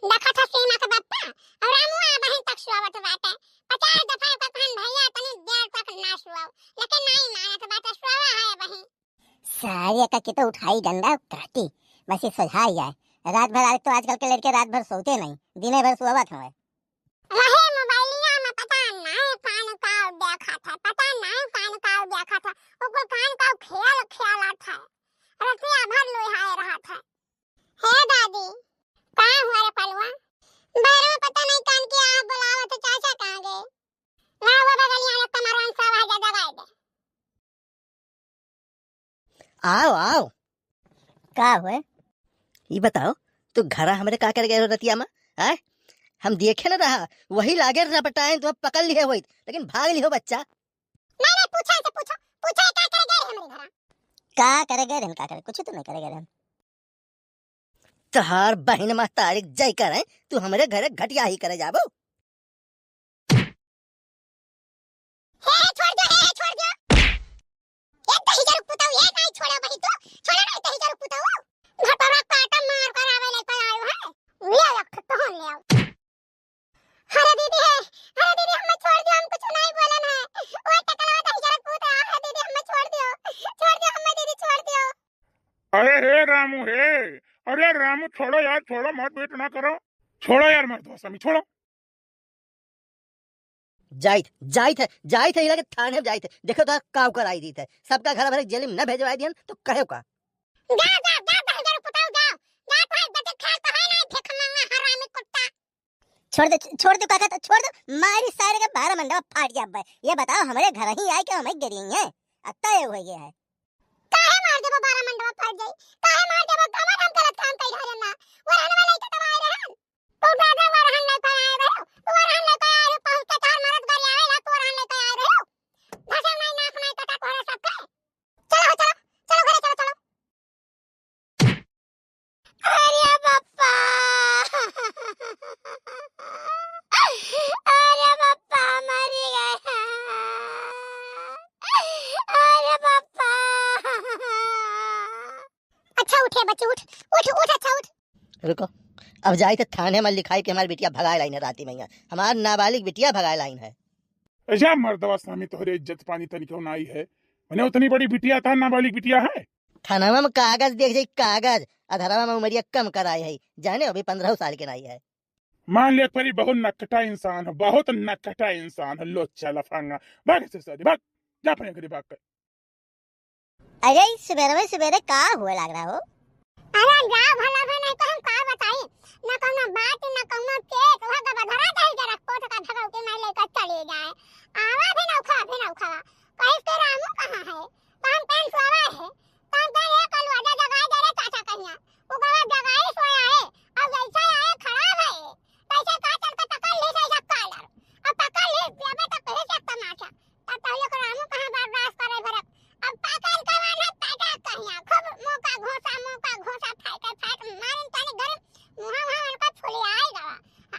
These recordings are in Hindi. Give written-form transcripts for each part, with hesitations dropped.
देखा था सीमा के बप्पा और रामुआ बहन तक सुआवत बाटे 50 दफा का कहन भैया तनी देर तक ना सुआव लेकिन नहीं मानत बाटे सुआवा है बहन सारे का कितो उठाई डंडा काटी बस ये सुझाई जाए रात भर आज तो आजकल के लड़के रात भर सोते नहीं दिने भर सुआवत हवे रहे मोबाइलिया में पता नहीं कान का देखा था पता नहीं कान का देखा था ओको कान का ख्याल ख्याल था रतिया भर लोहाए रहा था हे दादी कहां हुआ रे पलवा बैर में पता नहीं कान के आ बुलावा तो चाचा कहां गए ना वो बगलिया ने तुम्हारा सब आजा दबाई दे आओ आओ का हुए ये बताओ तू घरा हमरे का कर गए रतिया में हैं हम देखे न रहा वही लागे रपटाए तो पकड़ लिए होई लेकिन भाग लियो बच्चा नहीं पूछा से पूछो पूछा क्या करे गए हमरे घरा का करे गए रहन का करे कुछ तो नहीं करे गए रहन तहार बहन मा तारीख जय करे तू हमरे घरे घटिया ही करे जाबो हे छोड़ दो एक दही जरूर पुताऊ ये नहीं छोड़ा भाई तो छोड़ा नहीं दही जरूर पुताऊ घटरा काटा मार कर आवे ले कर आयो है ले रख तो ले आओ अरे दीदी हमें छोड़ दियो हम कुछ नहीं बोलन है ओए टकला दही जरूर पुता है दीदी हमें छोड़ दियो हमें दीदी छोड़ दियो अरे हे रामू हे अरे रामू छोड़ो यार छोड़ो मत वेट ना करो छोड़ो यार मत दो समी छोड़ो जाई थे लगे थाने जाई थे देखो तो काव कर आई दी थे सबका घर भरे जेल में न भेजवाई दियन तो कहे का गा दही जरूर पुताऊ गा भाई बटे खेल तो है नहीं फेख मंगा हरामी कुत्ता छोड़ दो काका तो छोड़ दो मारी सारे का 12 मंडवा फाट गया अब ये बताओ हमारे घर ही आए कि हमें गिरी है अत्ता ये हो गया है काहे मार देबो 12 मंडवा फट जाई काहे मार देबो कमर हम गलत काम कई रहन ना वो रहने वाला के तबाय रहन तू दादा वो रहन ले पाए रहो तू रहन ले पाए रहो पहुंच के तार मरद कर आवेला तू रहन ले पाए रहो भाषा नहीं नाक नहीं कटा तोरे सब के चलो घरे चलो अरे बाप्पा मर गया अरे बाप्पा अच्छा उठे बच्चे उठ अच्छा उठ रुको अब जाई थे थाने में लिखाई कि हमारी बिटिया भगाए लाइन है राती में हमार नाबालिग बिटिया भगाए लाइन है ऐसा मर्दवा स्वामी तोहरे इज्जत पानी तनिको नाई है मने उतनी बड़ी बिटिया था नाबालिग बिटिया है थाना में कागज देख जाई कागज अधरवा में उमरिया कम कराई है जाने अभी 15 साल के नाई है मान ले परी बहुत नकटा इंसान है बहुत नकटा इंसान है लोचा लफंगा भाग से सादी भाग जा अपने घर भाग कर अरे सवेरे का हुआ लग रहा हो अरे जा भला नहीं तो हम का बताई ना कहना बात ना कहना केक वहां का धरा दे जरा कोट का धरा के मैं लेकर चले जाए आवा भी ना उखा कहीं के रामू कहां है तो हम पेन सोवा है तो हम ये कल वाजा जगाए दे रे चाचा कहिया वो गवा जगाए सोया है अब जैसा आए खराब है कैसे का चल के पकड़ ले जाए कॉलर अब पकड़ ले जब तक कहे से तमाशा तब तो ये रामू कहां बर्दाश्त करे भरत अब पकड़ के वाला ताजा कहिया खूब मौका घोसा फाट मारन ताने घर मुहा उनका फुली आई गवा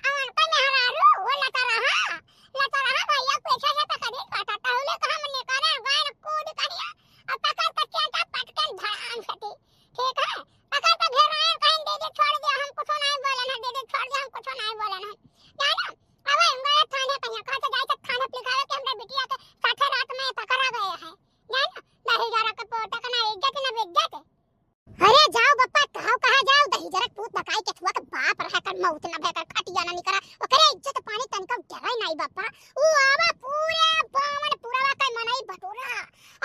अवन का मेहरारू वो लता रहा भैया पीछे से पकड़ काटा तहुले कहां मने करे गाय कूद कहिया अब पकड़ के चेटा पटकन धड़ाम सटी ठीक है पकड़ के घेर आए कहीं दे छोड़ दिया हम कुछ नहीं बोलन है दे छोड़ दिया हम कुछ नहीं बोलन है जाना अब हम गए थाने कहिया कहा तो जाए थाने लिखावे के हमरे बिटिया के साथे रात में पकड़ा गया है जाना दही जरा के पोटा का ना इज्जत ना बेइज्जत अरे जाओ बप्पा कहां जाओ दही जरा पूत बकाई के थुआ के बाप रहा कर मौत ना भेकर खटिया ना निकरा ओकरे इज्जत पानी तनका जगह नहीं बप्पा ऊ आवा पूरे बावन पूरा का मनई बटोरा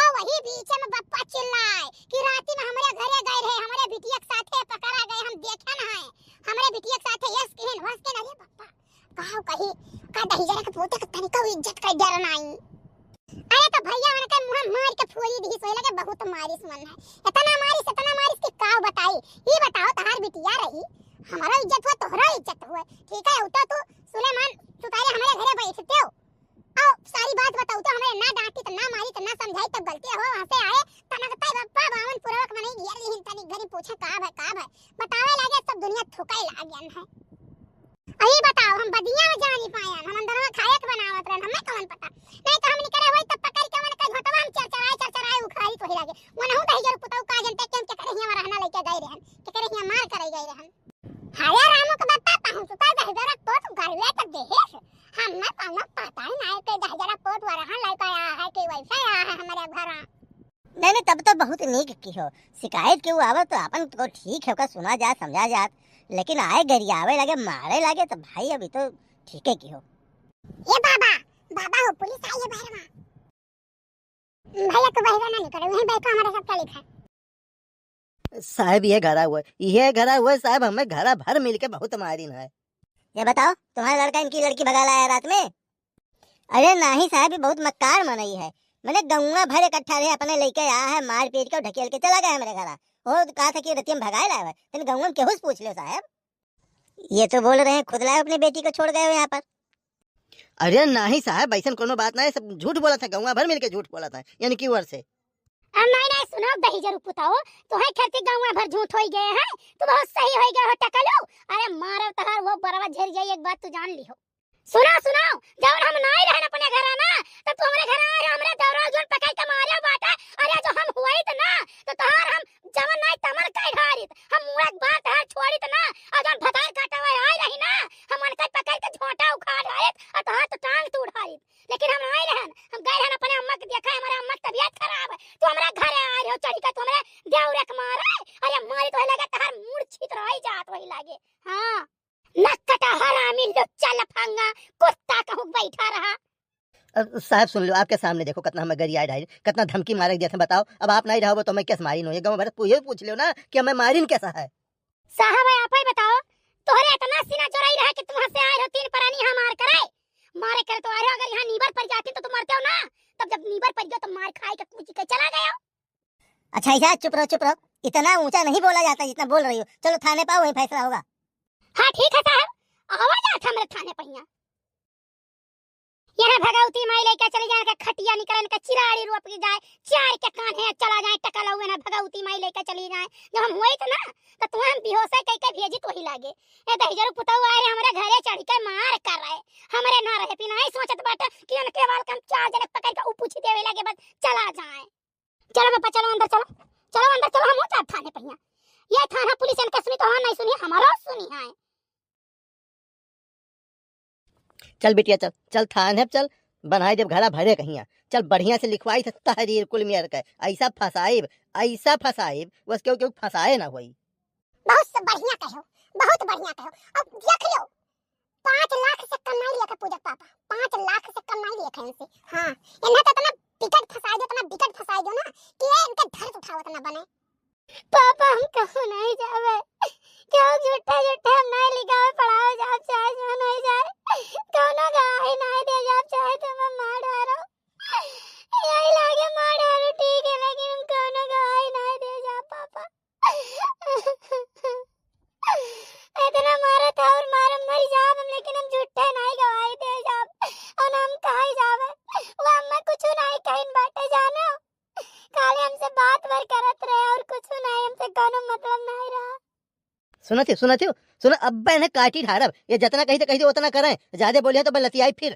और वही बीच में बप्पा चिल्लाए कि राती में हमारे घरे गए रहे हमारे बिटिया के साथे पकड़ा गए हम देखे ना है हमारे बिटिया के साथे यस केहन वर्ष के नहीं बप्पा कहां कही का दही जरा के पोते के तनका इज्जत का डर नहीं अरे तो भैया मन के मुंह मार के फोड़ी दी सोई लगे बहुत मारिस मन है इतना मारिस की काव बताई ये बताओ तहार बिटिया रही हमारा इज्जत हुआ तोहरा इज्जत हुआ ठीक है उता तू सुलेमान चुकारे हमारे घरे बैठते हो आओ सारी बात बताओ तो हमें ना डांटी तो ना मारी तो ना समझाई तो गलती हो वहां से आए तनकता बप्पा बावन पूर्वक मने गिर रही तनी घरी पूछे का है बतावे लागे सब दुनिया थुकाई लागन है अही बताओ हम बदिया में जानी पायन हम अंदर में खाए के बनावत रहन हमें कौन पता नहीं तो हम निकरे होई तो पकड़ के मन के घटवा हम चरचराए उखाड़ी तो ही लागे मन हूं दही जरूर पुताऊ का जनते केम के करे हिया रहना लेके गए रहन के करे हिया मार करे गए रहन हाया रामू के बप्पा पहुंच की हो। शिकायत क्यों आवे तो अपन तो ठीक है, ओका सुना जात समझा जात, लेकिन आए गरियावे लगे मारे लगे तो भाई अभी तो ठीक है की हो। ये बाबा बाबा हो पुलिस आई है बाहर में। भैया तो बहरा ना निकले, वहीं बैठो हमारे साथ क्या लिखा है। साहब ये घरा हुआ साहब, हमें घरा भर मिलके बहुत मारी है। ये बताओ तुम्हारा लड़का इनकी लड़की भगा लाया रात में? अरे नहीं साहब, ये बहुत मक्कार मनई है। मैंने गौवा भर इकट्ठा रहे अपने लेके आया है, मार पीट के ढकेल के चला गया मेरे घर और कहा था कि रतियम भगाए लाए है। तेन गौवा में केहू से पूछ लो साहब। ये तो बोल रहे हैं खुद लाए अपनी बेटी को छोड़ गए हो यहाँ पर। अरे नहीं साहब, ऐसा कोनो बात नहीं, सब झूठ बोला था, गौवा भर मिलके झूठ बोला था, यानी कि वर से। नहीं सुनो दही जरूर पुताओ, तुम्हें खेती गाँव भर झूठ हो गए हैं, तो बहुत सही हो गए हो टकलो। अरे मारो तहार वो बरवा झेर जाई, एक बात तू जान ली हो। सुनो जब हम नहीं रहन अपने घर ना, तो तू हमरे घर आ हमरे दौरा जोन पकाई के मारे बाटा। अरे जो हम हुई त ना तो तहार हम जवन नहीं तमन कई ढारित, हम एक बार तहार छोड़ी त ना, और जन भतार काटवा आई रही ना, हम मन कई पकाई के झोंटा उखाड़ ढारित और तहार तो टांग तोड़ ढारित। लेकिन हम नहीं रहन, हम गए रहन अपने अम्मा के देखा, हमारे अम्मा की तबीयत खराब है, तो हमरा घर आ रहे हो चढ़ी का, तो हमरे देवरे के मारे। अरे मारी तो लगे तहार मूड छित रही जात वही लागे। हां नक्कटा हरामी लुच्चा लफंगा कुत्ता कहूं बैठा रहा। साहब सुन लो, आपके सामने देखो कितना हमें गरिया ढाई, कितना धमकी मारे दिया था। बताओ अब आप नहीं रहोगे तो मैं कैसे मारी नो? ये गाँव भर पूछ लो ना कि हमें मारीन कैसा है। साहब आप ही बताओ, तोहरे इतना सीना चौड़ाई रहा कि तुम से आए हो तीन परानी यहाँ मार करे, मारे करे तो आए हो। अगर यहाँ नीबर पर जाती तो तुम मरते हो ना, तब जब नीबर पर गए तो मार खाई के कूच के चला गया। अच्छा ऐसा चुप रहो, इतना ऊंचा नहीं बोला जाता जितना बोल रही हो। चलो थाने पाओ, वहीं फैसला होगा। हाँ ठीक है साहब, आवाज आता मेरे थाने पहिया। यहाँ भगवती माई लेके चले जाए के खटिया निकलन के चिराड़ी रोप के जाए, चार के कान है चला जाए टकल हुए ना, भगवती माई लेके चली जाए। जब हम हुई तो ना तो तुम्हें हम बेहोश कह के भेजी तो ही लागे। ए दहिजर पुतौ आए हमारे घरे चढ़ के मार कर रहे, हमारे ना रहे पिना ही सोचत बाटे कि उनके वाल कम चार जने पकड़ के पूछ देवे लागे, बस चला जाए। चलो बापा चलो अंदर, चलो अंदर चलो, हम उठा थाने पहिया। ये थाना पुलिस इनके सुनी तो नहीं सुनी, हमारा सुनी है। चल बिटिया चल थाने चल, बनाए जब घरा भरे कहीं चल, बढ़िया से लिखवाई था तहरीर कुल मियर का। ऐसा फसाइब बस क्यों फसाए ना होई। बहुत बढ़िया कहो, बहुत बढ़िया कहो। अब देख लो 5 लाख से कम नहीं लिया पूजा पापा, 5 लाख से कम नहीं लिया इनसे। हाँ इन्हें तो इतना विकट फसाए दो ना कि इनके धर उठावत ना बने। पापा हम कहूँ नहीं जावे, क्यों झूठे हम नहीं लिखावे पढ़ावे जाब चाहे जो नहीं जाए, कौनो गवाही नहीं दे जाब चाहे तो मैं मार डालो। यही लागे मार डालो ठीक है, लेकिन हम कौनो गवाही नहीं दे जाब पापा। इतना मारा था और मारा मर जाब हम, लेकिन हम झूठे नहीं गवाही दे जाब और हम कहीं जावे। वो अम्मा कुछ नहीं कहीं बाटे जाने काले हमसे बात भर करत रहे और कुछ नहीं, हमसे कोनो मतलब नहीं रहा। सुना अब्बा ने काटी ढारब, ये जितना कही तो उतना करें, ज्यादा बोलिए तो बलतियाई फिर।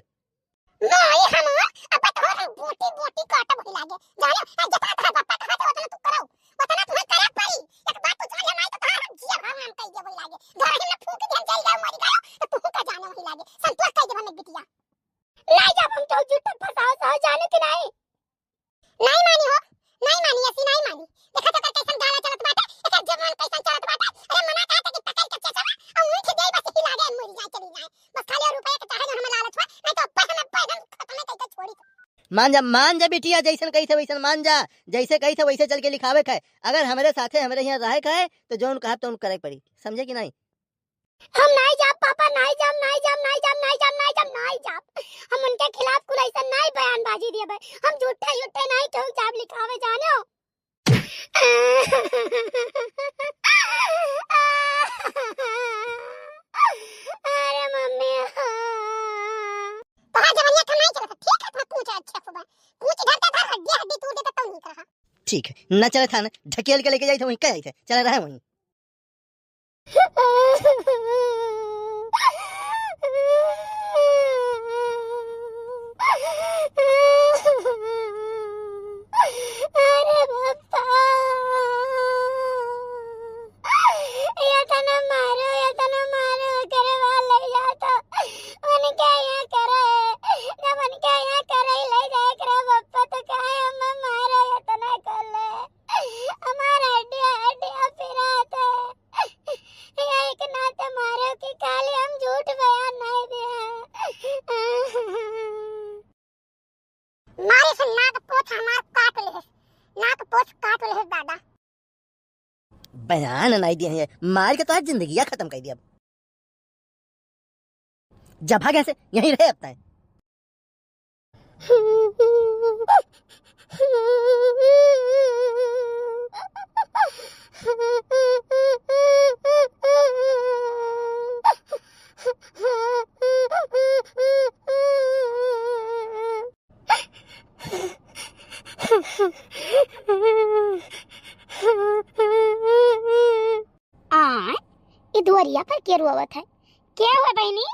नहीं हम अब तो हम बोटी काटा भई लागे जाने, जितना था बापा कहा तो उतना तू करो, उतना तुम्हें करे पड़ी। एक बात तो जान नहीं तो हम जिया हम कह दे भई लागे, घर ही में फूंक दे चल जाओ मर गयो तो तू का जाने वही लागे, संतोष कह दे हम बिटिया। लाई जा हम तो झूठ फसाओ सह जाने के नहीं मानी हो, नहीं मानी ऐसी नहीं मानी। देखा तो कैसन गाला चलत बाटे, एकर जवान कैसन चलत बाटे। अरे मना कहता कि पकड़ के चचवा और उठ दे बस ही लागे मर जाए चली जाए, बस खाली रुपए के चाहे हमें लालच हुआ, नहीं तो पैसा में पैदम खत्म करके छोड़ी। मान जा बिटिया, जैसन कही थे वैसन मान जा, जैसे कही थे वैसे चल के लिखावे का है। अगर हमारे साथे हमारे यहाँ रहे का है तो जौन कहा तो करे पड़ी, समझे कि नहीं? हम नहीं जाब पापा, नहीं जाब हम उनके खिलाफ कुल ऐसा नहीं बयानबाजी दिए भाई, हम झूठे नहीं तो जाब लिखावे जानो। अरे मम्मी तो जवानिया का नहीं चला, ठीक है था पूछ अच्छा सुबह पूछ धरता था, हड्डी तोड़ देता तो नहीं रहा। ठीक है न चले था ना, ढकेल के लेके जाए थे वहीं कह थे चल रहा है वहीं। अरे बापा ये तना मारो करे वाल ले जाता उनके यहाँ करे, जब उनके यहाँ करे ले जाए करे बापा तो कहे हमें मारो ये तना कर ले, हम बयान नहीं दिया है, मार के तो आज जिंदगी खत्म कर दिया। जब भाग ऐसे यहीं रहे अपना। दुआरिया पर के रोवत है? क्या हुआ बहनी?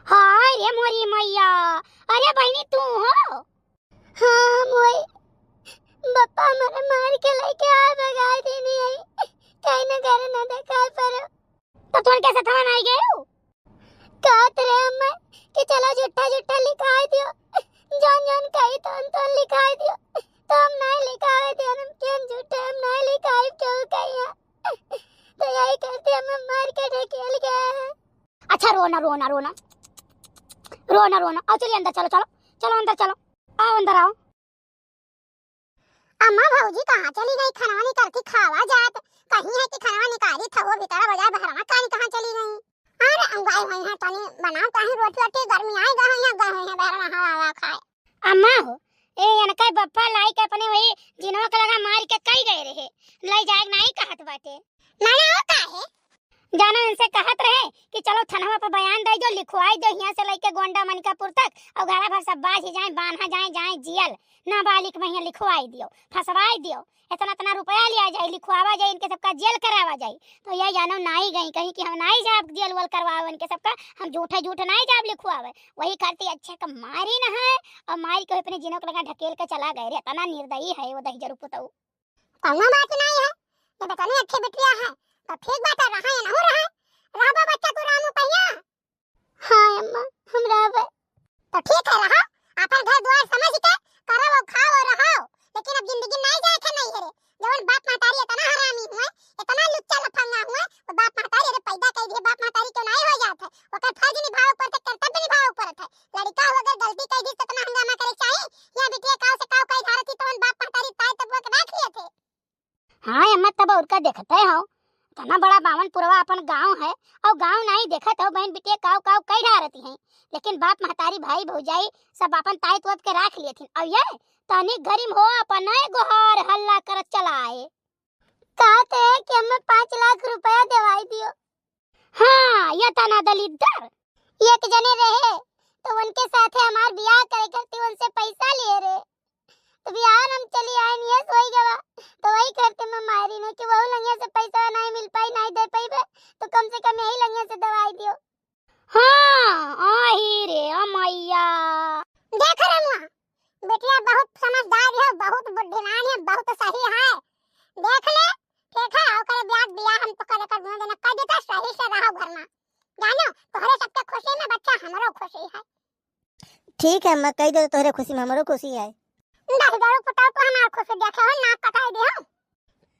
हाय रे मोरी मैया, अरे बहनी तू हो? हाँ मोई, बप्पा मरे मार के लेके आ भगा देनी है, कहीं न करे न देखा पर तो तुम कैसे थवन आई गए हो? कहत रे अम्मा कि चलो झूठा झूठा लिखा दियो, जान जान कही तो लिखा दियो, तो हम नहीं लिखावे दे, हम क्यों झूठे हम नहीं लिखाई क्यों कहिया, तो यही कहते हम मार के ढकेल गए हैं। अच्छा रोना रोना रोना रोना रोना, आओ चलिए अंदर, चलो चलो चलो अंदर चलो, आओ अंदर आओ। अम्मा भौजी कहाँ चली गई? खाना नहीं करती खावा जात, कहीं है कि खाना निकाली था वो भीतर बजा भरवा कानी कहाँ चली गई? अरे अंगाई हुई है तनी बनाओ कहीं रोटी रोटी, गर्मी आई गई है बहरवा हवा खाए। अम्मा हो ए अनका बप्पा लाई के अपने वही जिनवा के लगा मार के कई गए रहे, लई जाग नहीं कहत बाटे ना वो काहे जानो इनसे कहत रहे कि चलो थनवा पर बयान दे दो, लिखवाई दो यहाँ से लेके गोंडा मनिकापुर तक, और घरा भर सब बाज जाए बांधा जाए जाए जियल नाबालिग में यहाँ लिखवाई दियो, फसवाई दियो, इतना इतना रुपया लिया जाए, लिखवावा जाए, इनके सबका जेल करावा जाए। तो ये जानो नहीं गई कहीं कि हम नहीं जाब जेल वल करवावे इनके सबका, हम झूठे झूठे नहीं जाब लिखवावे, वही करती अच्छे का मारी न है, और मारी के अपने जिनों के लगा ढकेल के चला गए रे, इतना निर्दयी है वो दही जरूर पुतऊ। कौनो बात नहीं है, ये बताने अच्छे बिटिया है तो ठीक बात है, रहा है ना हो रहा है, रहबा बच्चा को रामू पहिया। हां अम्मा हम रहबे तो ठीक है, रहो अपन घर द्वार समझ के करो और खाओ और रहो, लेकिन अब जिंदगी नहीं जाए थे नहीं रे, जवन बाप महतारी इतना हरामी हुए, इतना लुच्चा लफंगा हुए, वो बाप महतारी रे पैदा कर दिए, बाप महतारी क्यों नहीं हो जात है, ओकर फर्ज निभाव ऊपर तक कर्तव्य निभाव ऊपर है, लड़का हो अगर गलती कर दी तो इतना हंगामा करे चाहिए, या बिटिया काव से काव कई धारती तो बाप महतारी ताई तब वो के रख लिए थे। हां अम्मा तब और का देखते हो, इतना बड़ा बावनपुरवा अपन गांव है, और गांव नहीं देखत हो बहन बिटिया काव काव कई ढारती हैं, लेकिन बाप महतारी भाई भौजाई सब अपन ताई तोप के रख लिए थी, और ये तनी गरीम हो अपन गोहार हल्ला करत चलाए, कहते हैं कि हमें 5 लाख रुपया दिवाई दियो। हाँ ये तना दलिद्दर एक जने रहे तो उनके साथ हमार ब्याह करे करती उनसे पैसा लिए रे, तो बिहार हम चली आए नहीं सोई गवा, तो वही करते मैं मारी ने कि वही लंगिया से पैसा नहीं मिल पाई नहीं दे पाई बे, तो कम से कम यही लंगिया से दवाई दियो। हां आही रे अमैया देख रे मुआ बेटिया बहुत समझदार है, बहुत बुद्धिमान है, बहुत सही है, देख ले ठीक है, ओकर ब्याह हम तो करे कर देना कर देता, सही से रहो घर में, जानो तोहरे सबके खुशी में बच्चा हमरो खुशी है। ठीक है मैं कह दो, तोहरे खुशी में हमरो खुशी है। दारू दारू पटाओ तो हमार खुशी देखे हो, नाक कटाई दे हो।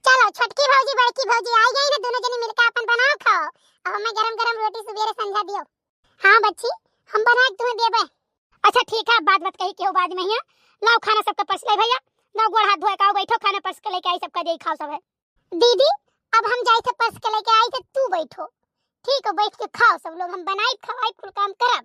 चलो छोटकी भौजी बड़की भौजी आई गई ना, दोनों जने मिलकर अपन बनाओ खाओ, अब हमें गरम गरम रोटी सवेरे संझा दियो। हां बच्ची हम बना के तुम्हें देबे। अच्छा ठीक है, बात बात कही के हो बाद में हिया, लाओ खाना सबका परस ले भैया, लाओ गोड़ हाथ धोए का बैठो, खाना परस के लेके आई सबका दे खाओ सब है। दीदी अब हम जाई थे परस के लेके आई थे, तू बैठो ठीक है, बैठ के खाओ सब लोग, हम बनाई खवाई कुल काम करब।